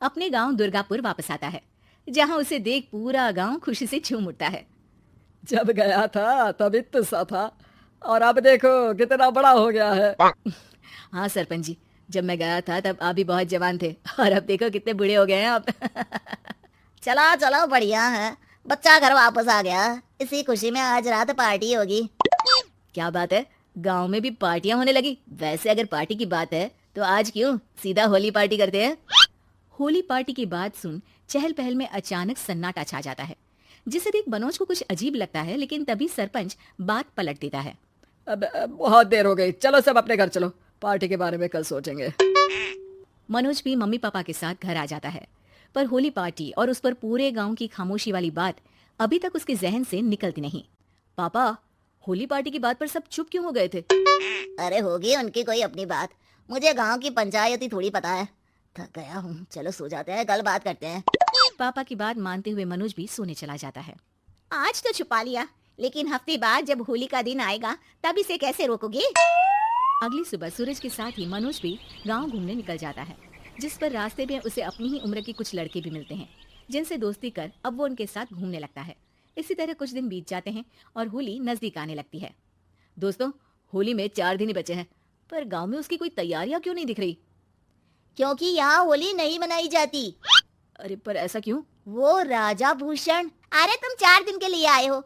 अपने गांव दुर्गापुर वापस आता है, जहां उसे देख पूरा गांव खुशी से झूम उठता है। जब गया था तब इतना सा था और अब देखो कितना बड़ा हो गया है। हाँ सरपंच जी, जब मैं गया था तब आप भी बहुत जवान थे और अब देखो कितने बूढ़े हो गए हैं आप। चलो चलो बढ़िया है, बच्चा घर वापस आ गया। इसी खुशी में आज रात पार्टी होगी। क्या बात है, गांव में भी पार्टियां होने लगी। वैसे अगर पार्टी की बात है तो आज क्यों सीधा होली पार्टी करते हैं। होली पार्टी की बात सुन चहल पहल में अचानक सन्नाटा छा जाता है, जिसे देख मनोज को कुछ अजीब लगता है, लेकिन तभी सरपंच बात पलट देता है। अब बहुत देर हो गई, चलो सब अपने घर चलो, पार्टी के बारे में कल सोचेंगे। मनोज भी मम्मी पापा के साथ घर आ जाता है, पर होली पार्टी और उस पर पूरे गांव की खामोशी वाली बात अभी तक उसके जहन से निकलती नहीं। पापा, होली पार्टी की बात पर सब चुप क्यों हो गए थे? अरे होगी उनकी कोई अपनी बात, मुझे गांव की पंचायत ही थोड़ी पता है। थक गया हूँ, चलो सो जाते हैं, कल बात करते हैं। पापा की बात मानते हुए मनोज भी सोने चला जाता है। आज तो छुपा लिया, लेकिन हफ्ते बाद जब होली का दिन आएगा तब इसे कैसे रोकोगे? अगली सुबह सूरज के साथ ही मनोज भी गांव घूमने निकल जाता है, जिस पर रास्ते में उसे अपनी ही उम्र के कुछ लड़के भी मिलते हैं, जिनसे दोस्ती कर अब वो उनके साथ घूमने लगता है। इसी तरह कुछ दिन बीत जाते हैं और होली नजदीक आने लगती है। दोस्तों, होली में 4 दिन ही बचे हैं, पर गांव में उसकी कोई तैयारियां क्यों नहीं दिख रही? क्योंकि यहाँ होली नहीं मनाई जाती। अरे पर ऐसा क्यों? वो राजा भूषण। अरे तुम 4 दिन के लिए आए हो,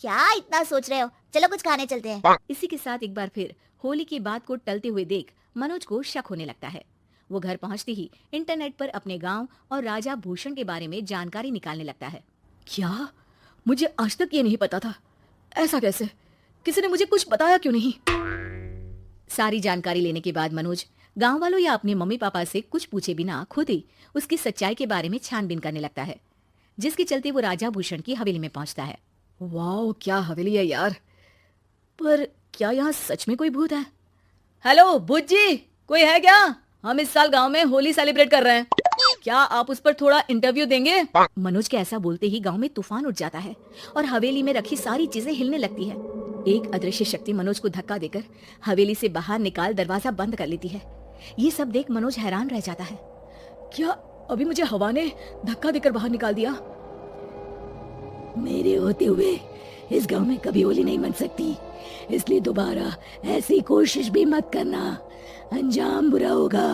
क्या इतना सोच रहे हो? चलो कुछ खाने चलते हैं। इसी के साथ एक बार फिर होली की बात को टलते हुए देख मनोज को शक होने लगता है। वो घर पहुंचते ही इंटरनेट पर अपने गांव और राजा भूषण के बारे में जानकारी निकालने लगता है। क्या? मुझे आज तक ये नहीं पता था। ऐसा कैसे? किसी ने मुझे कुछ बताया क्यों नहीं? सारी जानकारी लेने के बाद मनोज गांव वालों या अपने मम्मी पापा से कुछ पूछे बिना खुद ही उसकी सच्चाई के बारे में छानबीन करने लगता है, जिसके चलते वो राजा भूषण की हवेली में पहुंचता है। वाह, क्या हवेली है यार। पर क्या यहाँ सच में कोई भूत है? हेलो भूत जी, कोई है क्या? हम इस साल गांव में होली सेलिब्रेट कर रहे हैं, क्या आप उस पर थोड़ा इंटरव्यू देंगे? मनोज के ऐसा बोलते ही गांव में तूफान उठ जाता है और हवेली में रखी सारी चीजें हिलने लगती है। एक अदृश्य शक्ति मनोज को धक्का देकर हवेली से बाहर निकाल दरवाजा बंद कर लेती है। ये सब देख मनोज हैरान रह जाता है। क्या अभी मुझे हवा ने धक्का देकर बाहर निकाल दिया? मेरे होते हुए इस गांव में कभी होली नहीं मन सकती, इसलिए दोबारा ऐसी कोशिश भी मत करना, अंजाम बुरा होगा।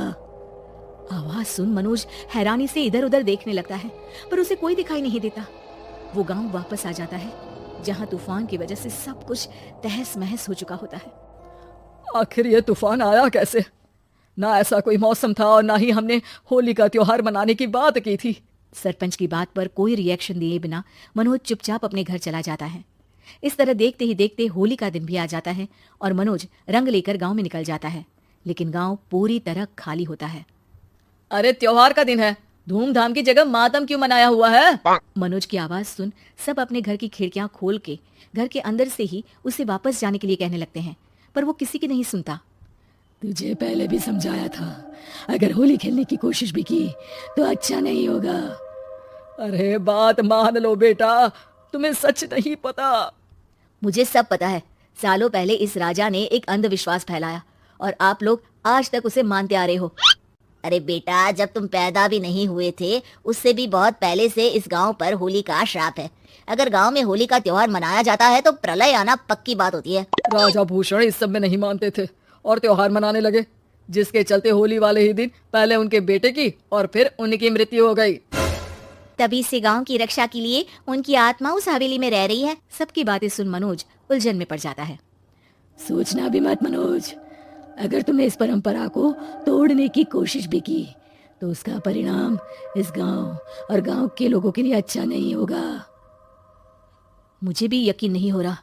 आवाज सुन मनोज हैरानी से इधर उधर देखने लगता है, पर उसे कोई दिखाई नहीं देता। वो गांव वापस आ जाता है, जहां तूफान की वजह से सब कुछ तहस महस हो चुका होता है। आखिर ये तूफान आया कैसे? ना ऐसा कोई मौसम था और ना ही हमने होली का त्योहार मनाने की बात की थी। सरपंच की बात पर कोई रिएक्शन दिए बिना मनोज चुपचाप अपने घर चला जाता है। इस तरह देखते ही देखते होली का दिन भी आ जाता है और मनोज रंग लेकर गांव में निकल जाता है, लेकिन गांव पूरी तरह खाली होता है। अरे त्योहार का दिन है, धूमधाम की जगह मातम क्यों मनाया हुआ है? मनोज की आवाज सुन सब अपने घर की खिड़कियां खोल के घर के अंदर से ही उसे वापस जाने के लिए कहने लगते हैं, पर वो किसी की नहीं सुनता। तुझे पहले भी समझाया था, अगर होली खेलने की कोशिश भी की तो अच्छा नहीं होगा। अरे बात मान लो बेटा, तुम्हें सच नहीं पता। मुझे सब पता है। सालों पहले इस राजा ने एक अंधविश्वास फैलाया और आप लोग आज तक उसे मानते आ रहे हो। अरे बेटा, जब तुम पैदा भी नहीं हुए थे उससे भी बहुत पहले से इस गांव पर होली का श्राप है। अगर गांव में होली का त्योहार मनाया जाता है तो प्रलय आना पक्की बात होती है। राजा भूषण इस सब में नहीं मानते थे और त्योहार मनाने लगे, जिसके चलते होली वाले ही दिन पहले उनके बेटे की और फिर उनकी मृत्यु हो गई। तभी से गांव की रक्षा के लिए उनकी आत्मा उस हवेली में रह रही है। सबकी बातें सुन मनोज उलझन में पड़ जाता है। सोचना भी मत मनोज, अगर तुमने इस परंपरा को तोड़ने की कोशिश भी की तो उसका परिणाम इस गांव और गांव के लोगों के लिए अच्छा नहीं होगा। मुझे भी यकीन नहीं हो रहा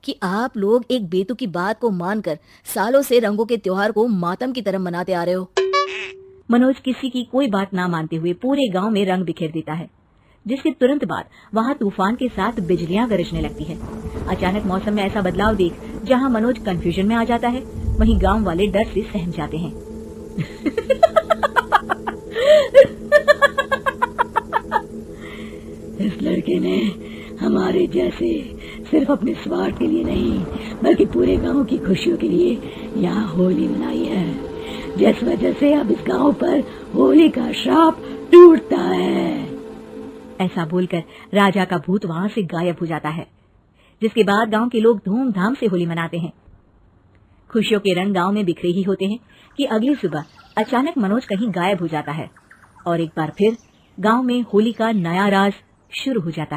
कि आप लोग एक बेतुकी बात को मानकर सालों से रंगों के त्योहार को मातम की तरह मनाते आ रहे हो। मनोज किसी की कोई बात ना मानते हुए पूरे गांव में रंग बिखेर देता है, जिसके तुरंत बाद वहां तूफान के साथ बिजलियां गरजने लगती है। अचानक मौसम में ऐसा बदलाव देख जहां मनोज कंफ्यूजन में आ जाता है, वहीं गांव वाले डर से सहम जाते हैं। इस लड़के ने हमारे जैसे सिर्फ अपने स्वार्थ के लिए नहीं बल्कि पूरे गांव की खुशियों के लिए यहाँ होली मनाई है, जिस वजह से अब इस गांव पर होली का श्राप टूटता है। ऐसा बोलकर राजा का भूत वहां से गायब हो जाता है, जिसके बाद गांव के लोग धूमधाम से होली मनाते हैं। खुशियों के रंग गांव में बिखरे ही होते हैं कि अगली सुबह अचानक मनोज कहीं गायब हो जाता है और एक बार फिर गांव में होली का नया राज शुरू हो जाता है।